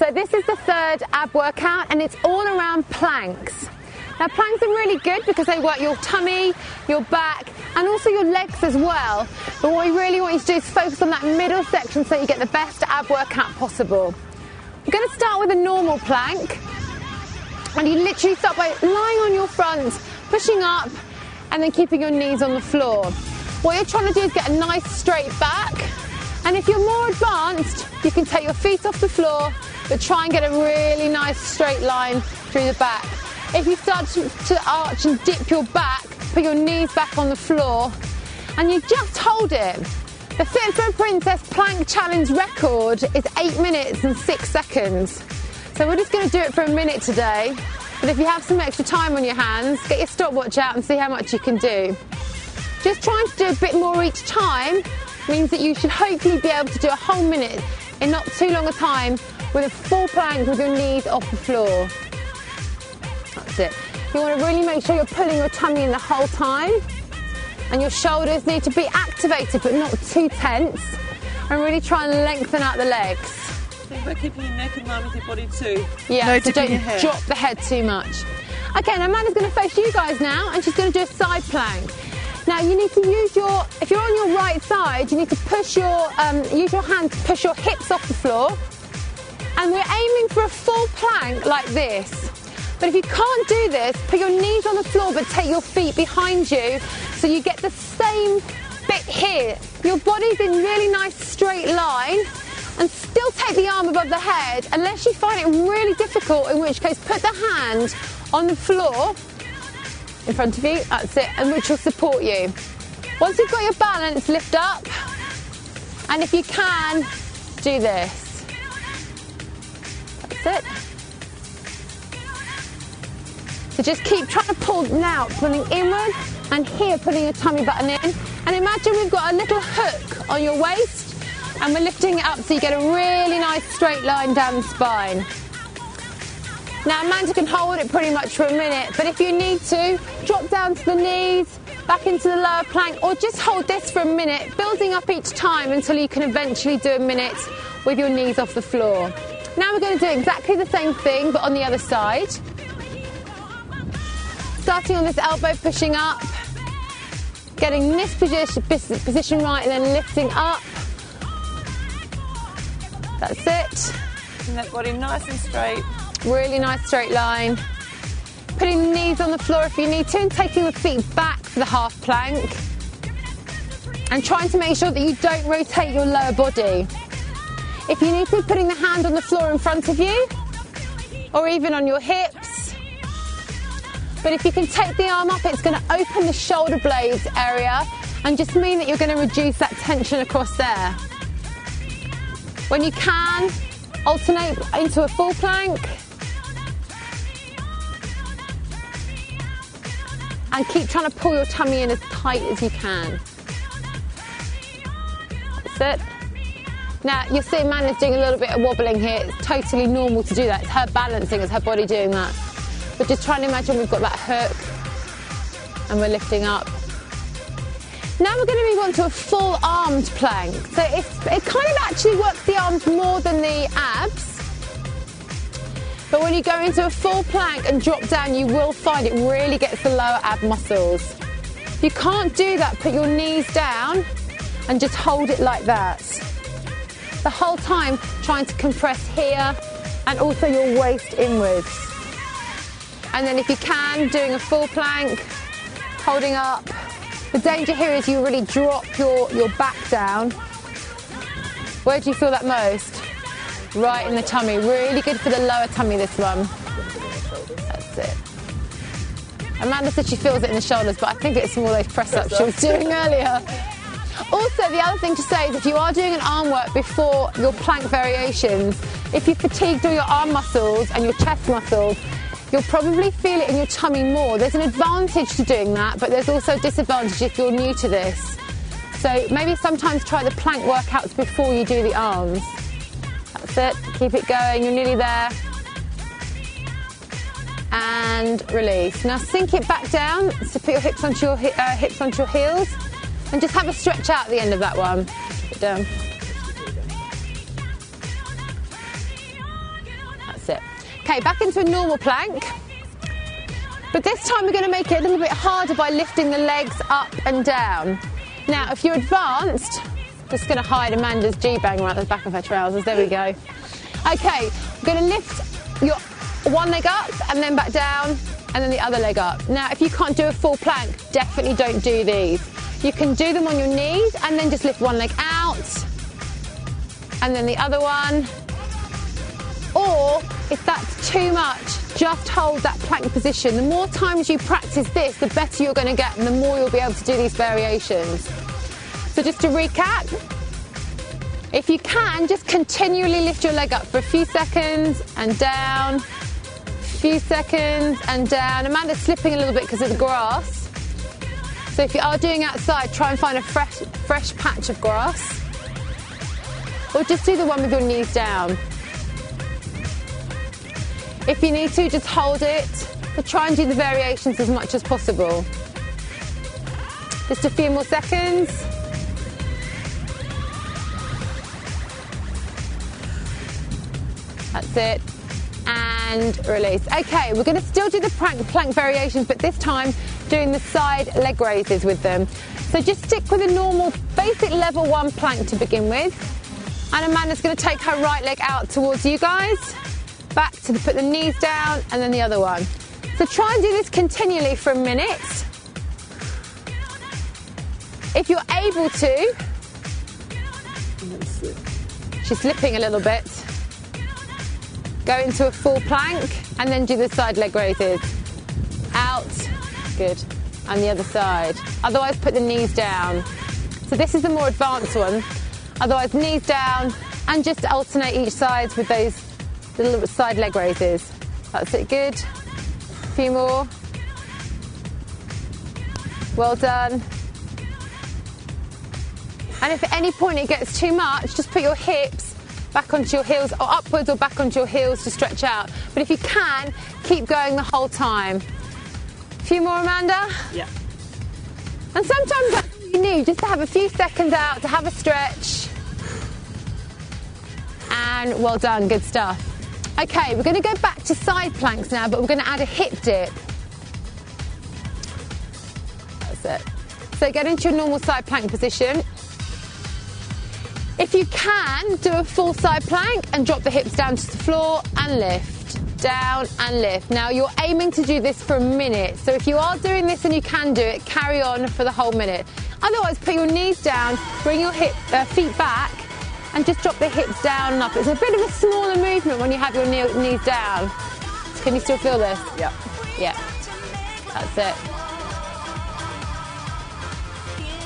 So this is the third ab workout, and it's all around planks. Now planks are really good because they work your tummy, your back, and also your legs as well. But what we really want you to do is focus on that middle section so you get the best ab workout possible. We're going to start with a normal plank, and you literally start by lying on your front, pushing up, and then keeping your knees on the floor. What you're trying to do is get a nice straight back, and if you're more advanced, you can take your feet off the floor, but try and get a really nice straight line through the back. If you start to arch and dip your back, put your knees back on the floor, and you just hold it. The Fit for a Princess Plank Challenge record is 8 minutes and 6 seconds. So we're just going to do it for a minute today, but if you have some extra time on your hands, get your stopwatch out and see how much you can do. Just trying to do a bit more each time means that you should hopefully be able to do a whole minute in not too long a time with a full plank with your knees off the floor. That's it. You want to really make sure you're pulling your tummy in the whole time, and your shoulders need to be activated but not too tense, and really try and lengthen out the legs. Think about keeping your neck in line with your body too. Yeah, no so don't drop the head too much. Okay, now Amanda's going to face you guys now, and she's going to do a side plank. Now you need to use if you're on your right side, you need to push use your hand to push your hips off the floor, and we're aiming for a full plank like this. But if you can't do this, put your knees on the floor but take your feet behind you so you get the same bit here. Your body's in really nice straight line, and still take the arm above the head unless you find it really difficult, in which case put the hand on the floor in front of you, that's it, and which will support you. Once you've got your balance, lift up, and if you can, do this. That's it. So just keep trying to pull now, pulling inward, and here pulling your tummy button in. And imagine we've got a little hook on your waist, and we're lifting it up so you get a really nice straight line down the spine. Now Amanda can hold it pretty much for a minute, but if you need to, drop down to the knees, back into the lower plank, or just hold this for a minute, building up each time until you can eventually do a minute with your knees off the floor. Now we're going to do exactly the same thing, but on the other side. Starting on this elbow, pushing up, getting this position right, and then lifting up. That's it. Keeping that body nice and straight. Really nice straight line. Putting the knees on the floor if you need to, and taking the feet back for the half plank. And trying to make sure that you don't rotate your lower body. If you need to, putting the hand on the floor in front of you, or even on your hips. But if you can take the arm up, it's going to open the shoulder blades area and just mean that you're going to reduce that tension across there. When you can, alternate into a full plank. And keep trying to pull your tummy in as tight as you can. That's it. Now, you'll see Amanda's doing a little bit of wobbling here. It's totally normal to do that. It's her balancing, it's her body doing that. But just trying to imagine we've got that hook and we're lifting up. Now we're going to move on to a full armed plank. So it kind of actually works the arms more than the abs. But when you go into a full plank and drop down, you will find it really gets the lower ab muscles. If you can't do that, put your knees down and just hold it like that. The whole time trying to compress here and also your waist inwards. And then if you can, doing a full plank, holding up. The danger here is you really drop your back down. Where do you feel that most? Right in the tummy. Really good for the lower tummy, this one. That's it. Amanda said she feels it in the shoulders, but I think it's more those press-ups she was doing earlier. Also, the other thing to say is if you are doing an arm work before your plank variations, if you fatigued all your arm muscles and your chest muscles, you'll probably feel it in your tummy more. There's an advantage to doing that, but there's also a disadvantage if you're new to this. So maybe sometimes try the plank workouts before you do the arms. That's it. Keep it going. You're nearly there. And release. Now sink it back down. So put your hips onto your heels, and just have a stretch out at the end of that one. Put it down. Okay, back into a normal plank. But this time we're going to make it a little bit harder by lifting the legs up and down. Now, if you're advanced, just going to hide Amanda's G-bang right at the back of her trousers. There we go. Okay, we're going to lift your one leg up and then back down and then the other leg up. Now, if you can't do a full plank, definitely don't do these. You can do them on your knees and then just lift one leg out and then the other one. Or if that's too much, just hold that plank position. The more times you practice this, the better you're going to get and the more you'll be able to do these variations. So just to recap, if you can, just continually lift your leg up for a few seconds and down, a few seconds and down. Amanda's slipping a little bit because of the grass. So if you are doing outside, try and find a fresh patch of grass. Or just do the one with your knees down. If you need to, just hold it, but try and do the variations as much as possible. Just a few more seconds. That's it. And release. Okay, we're going to still do the plank variations, but this time doing the side leg raises with them. So just stick with a normal basic level 1 plank to begin with. And Amanda's going to take her right leg out towards you guys. Back to put the knees down and then the other one. So try and do this continually for a minute. If you're able to. She's slipping a little bit. Go into a full plank and then do the side leg raises. Out. Good. And the other side. Otherwise put the knees down. So this is the more advanced one. Otherwise knees down and just alternate each side with those little side leg raises. That's it, good. A few more. Well done. And if at any point it gets too much, just put your hips back onto your heels, or upwards or back onto your heels to stretch out. But if you can, keep going the whole time. A few more, Amanda? Yeah. And sometimes that's all you need, just to have a few seconds out, to have a stretch. And well done, good stuff. Okay, we're going to go back to side planks now, but we're going to add a hip dip. That's it. So get into your normal side plank position. If you can, do a full side plank and drop the hips down to the floor and lift, down and lift. Now you're aiming to do this for a minute, so if you are doing this and you can do it, carry on for the whole minute. Otherwise, put your knees down, bring your feet back, and just drop the hips down and up. It's a bit of a smaller movement when you have your knees down. Can you still feel this? Yeah. Yeah. That's it.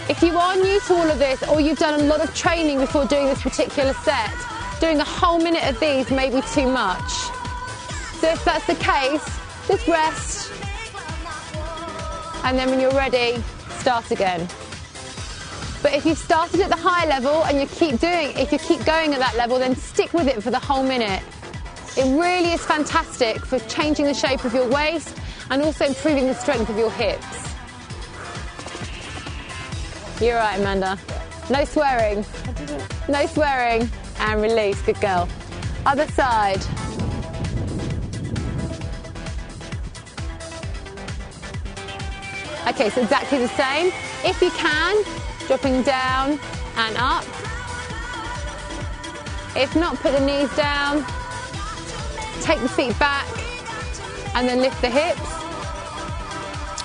If you are new to all of this, or you've done a lot of training before doing this particular set, doing a whole minute of these may be too much. So if that's the case, just rest. And then when you're ready, start again. But if you've started at the high level and if you keep going at that level, then stick with it for the whole minute. It really is fantastic for changing the shape of your waist and also improving the strength of your hips. You're right, Amanda. No swearing. No swearing. And release. Good girl. Other side. Okay, so exactly the same. If you can, dropping down and up. If not, put the knees down, take the feet back, and then lift the hips.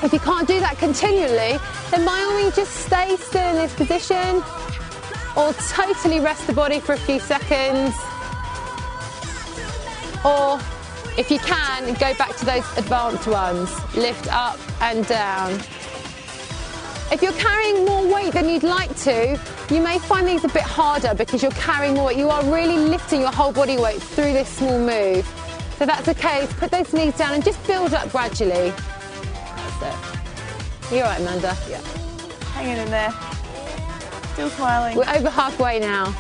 If you can't do that continually, then by all means just stay still in this position, or totally rest the body for a few seconds. Or if you can, go back to those advanced ones. Lift up and down. If you're carrying more weight than you'd like to, you may find these a bit harder because you're carrying more weight. You are really lifting your whole body weight through this small move. So that's the case. Put those knees down and just build up gradually. That's it. You're right, Amanda. Yeah. Hanging in there. Still smiling. We're over halfway now.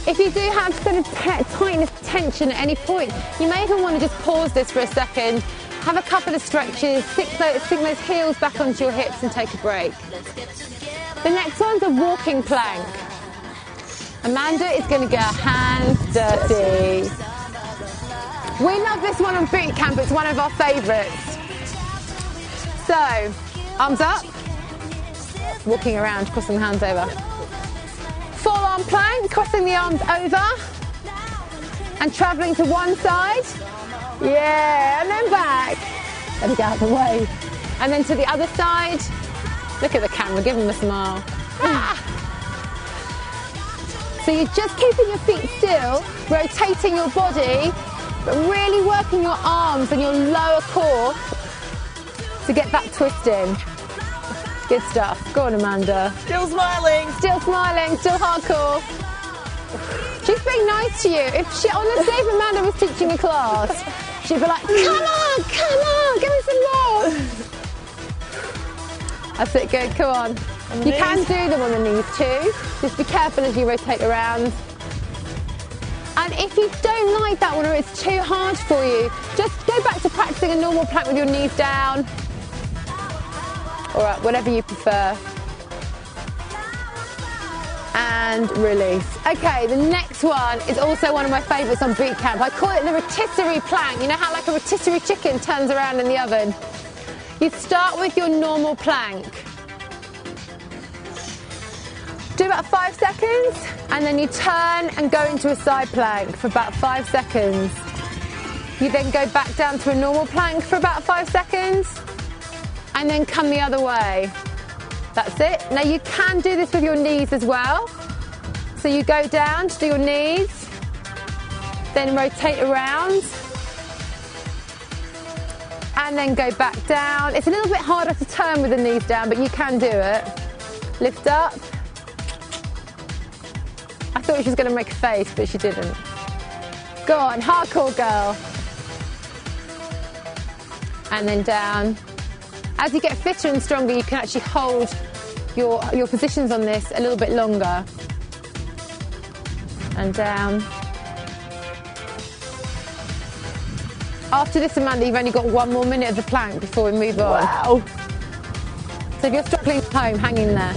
If you do have sort of tightness, tension at any point, you may even want to just pause this for a second, have a couple of stretches, sink those heels back onto your hips and take a break. The next one's a walking plank. Amanda is going to get her hands dirty. We love this one on boot camp. It's one of our favourites. So, arms up. Walking around, crossing the hands over. Forearm plank, crossing the arms over. And travelling to one side. Yeah, and then back. Let me get out of the way. And then to the other side. Look at the camera, give them a smile. Ah. So you're just keeping your feet still, rotating your body, but really working your arms and your lower core to get that twist in. Good stuff. Go on, Amanda. Still smiling. Still smiling, still hardcore. She's being nice to you. Honestly, if Amanda was teaching a class, she'd be like, come on, give me some more. That's it, good, come on. You can do them on the knees too. Just be careful as you rotate around. And if you don't like that one or it's too hard for you, just go back to practicing a normal plank with your knees down. All right, whatever you prefer. And release. Okay, the next one is also one of my favourites on boot camp. I call it the rotisserie plank. You know how like a rotisserie chicken turns around in the oven? You start with your normal plank. Do about 5 seconds, and then you turn and go into a side plank for about 5 seconds. You then go back down to a normal plank for about 5 seconds, and then come the other way. That's it. Now you can do this with your knees as well. So you go down to do your knees, then rotate around, and then go back down. It's a little bit harder to turn with the knees down, but you can do it. Lift up. I thought she was going to make a face, but she didn't. Go on, hardcore girl. And then down. As you get fitter and stronger, you can actually hold your positions on this a little bit longer. And down. After this, Amanda, you've only got 1 more minute of the plank before we move on. Wow. So if you're struggling at home, hang in there.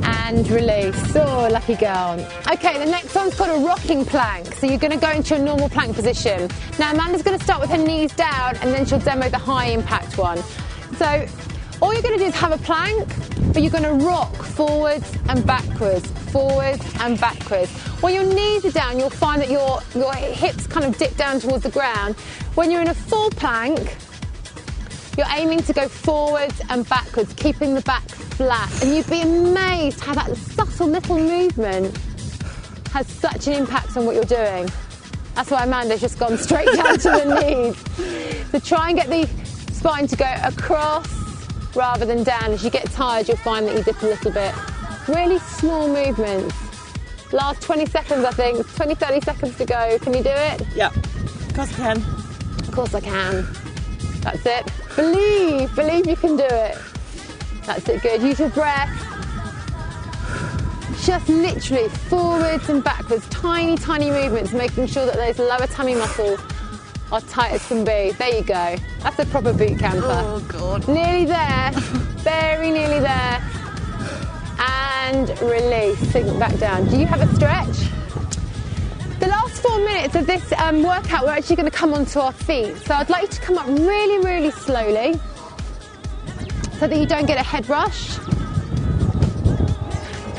And release. Oh, lucky girl. Okay, the next one's called a rocking plank. So you're going to go into your normal plank position. Now, Amanda's going to start with her knees down, and then she'll demo the high impact one. So all you're going to do is have a plank, but you're going to rock forwards and backwards, forwards and backwards. When your knees are down, you'll find that your hips kind of dip down towards the ground. When you're in a full plank, you're aiming to go forwards and backwards, keeping the back flat. And you'd be amazed how that subtle little movement has such an impact on what you're doing. That's why Amanda's just gone straight down to the knees. So try and get the spine to go across rather than down. As you get tired, you'll find that you dip a little bit. Really small movements. Last 20 seconds, I think. 20, 30 seconds to go. Can you do it? Yeah, of course I can. Of course I can. That's it. Believe you can do it. That's it, good. Use your breath. Just literally forwards and backwards, tiny, tiny movements, making sure that those lower tummy muscles are tight as can be. There you go. That's a proper boot camper. Oh, God. Nearly there. Very nearly there. And release. Sink back down. Do you have a stretch? The last 4 minutes of this workout, we're actually going to come onto our feet. So I'd like you to come up really, really slowly so that you don't get a head rush.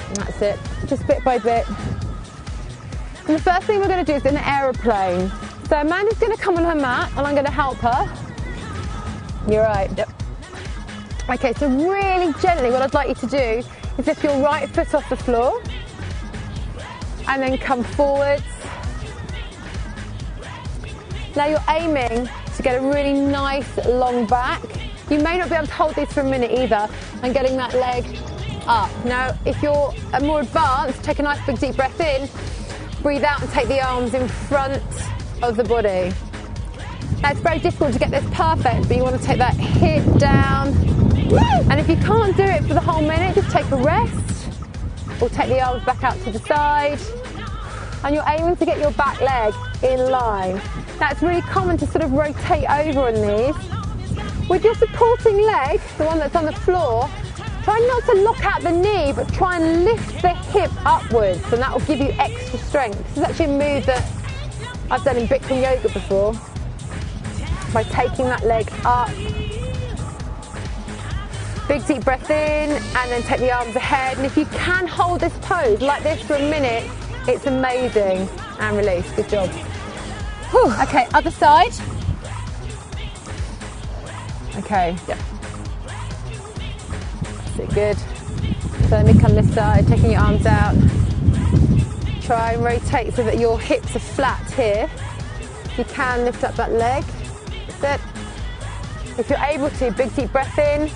And that's it, just bit by bit. And the first thing we're going to do is an aeroplane. So Amanda's going to come on her mat and I'm going to help her. You're right. Yep. Okay, so really gently what I'd like you to do is lift your right foot off the floor and then come forwards. Now you're aiming to get a really nice long back. You may not be able to hold these for a minute either, and getting that leg up. Now, if you're more advanced, take a nice big deep breath in, breathe out and take the arms in front of the body. Now, it's very difficult to get this perfect, but you want to take that hip down. And if you can't do it for the whole minute, just take a rest, or take the arms back out to the side. And you're aiming to get your back leg in line. Now, it's really common to sort of rotate over on these. With your supporting leg, the one that's on the floor, try not to lock out the knee, but try and lift the hip upwards, and that will give you extra strength. This is actually a move that I've done in Bikram yoga before, by taking that leg up. Big deep breath in, and then take the arms ahead. And if you can hold this pose like this for a minute, it's amazing. And release, good job. Whew. Okay, other side. Okay, Yeah. that's it, good. So let me come this side, taking your arms out. Try and rotate so that your hips are flat here. If you can, lift up that leg. That's it. If you're able to, big deep breath in,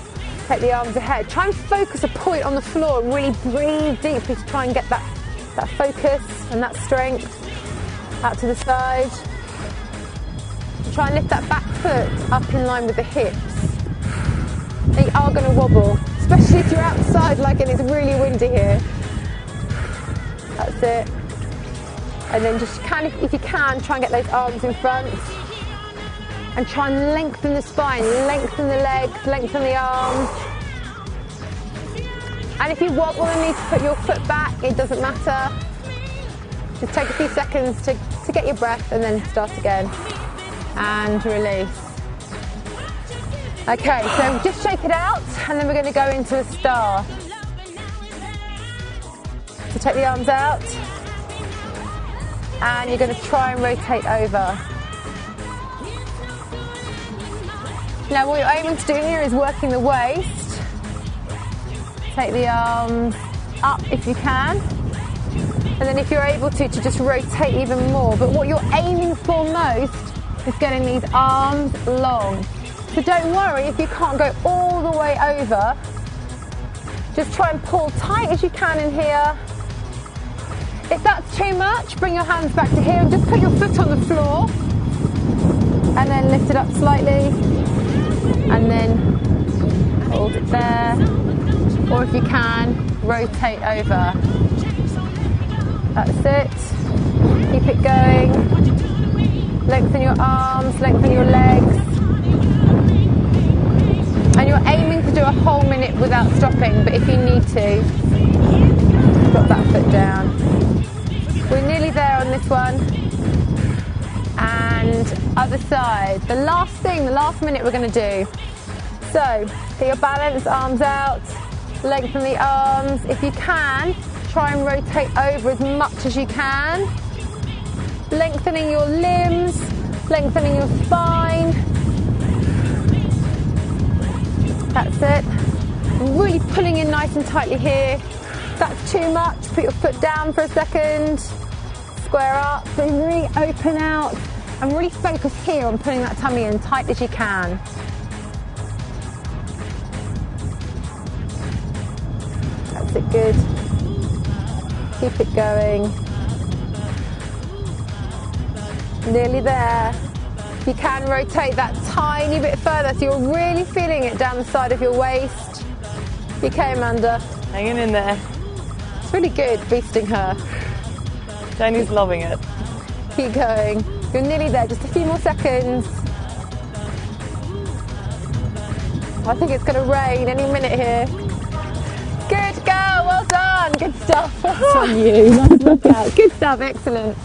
take the arms ahead. Try and focus a point on the floor and really breathe deeply to try and get that focus and that strength. Out to the side. Try and lift that back foot up in line with the hips. They are going to wobble, especially if you're outside like and it's really windy here. That's it. And then just if you can, try and get those arms in front. And try and lengthen the spine, lengthen the legs, lengthen the arms. And if you wobble and need to put your foot back, it doesn't matter. Just take a few seconds to get your breath and then start again. And release. Okay, so just shake it out and then we're going to go into a star. So take the arms out and you're going to try and rotate over. Now what you're aiming to do here is working the waist. Take the arms up if you can. And then if you're able to just rotate even more. But what you're aiming for most is getting these arms long. So don't worry if you can't go all the way over. Just try and pull tight as you can in here. If that's too much, bring your hands back to here and just put your foot on the floor. And then lift it up slightly. And then hold it there. Or if you can, rotate over. That's it. Keep it going. Lengthen your arms, lengthen your legs. And you're aiming to do a whole minute without stopping, but if you need to, drop that foot down. We're nearly there on this one. And other side. The last minute we're going to do. So, get your balance, arms out, lengthen the arms. If you can, try and rotate over as much as you can. Lengthening your limbs, lengthening your spine. That's it. Really pulling in nice and tightly here. If that's too much, put your foot down for a second. Square up, so really open out. And really focus here on pulling that tummy in tight as you can. That's it, good. Keep it going. Nearly there. You can rotate that tiny bit further so you're really feeling it down the side of your waist. You came under. Hanging in there. It's really good boosting her. Jenny's loving it. Keep going. You're nearly there, just a few more seconds. I think it's going to rain any minute here. Good girl, well done. Good stuff. That's on you. Nice workout. Good stuff, excellent.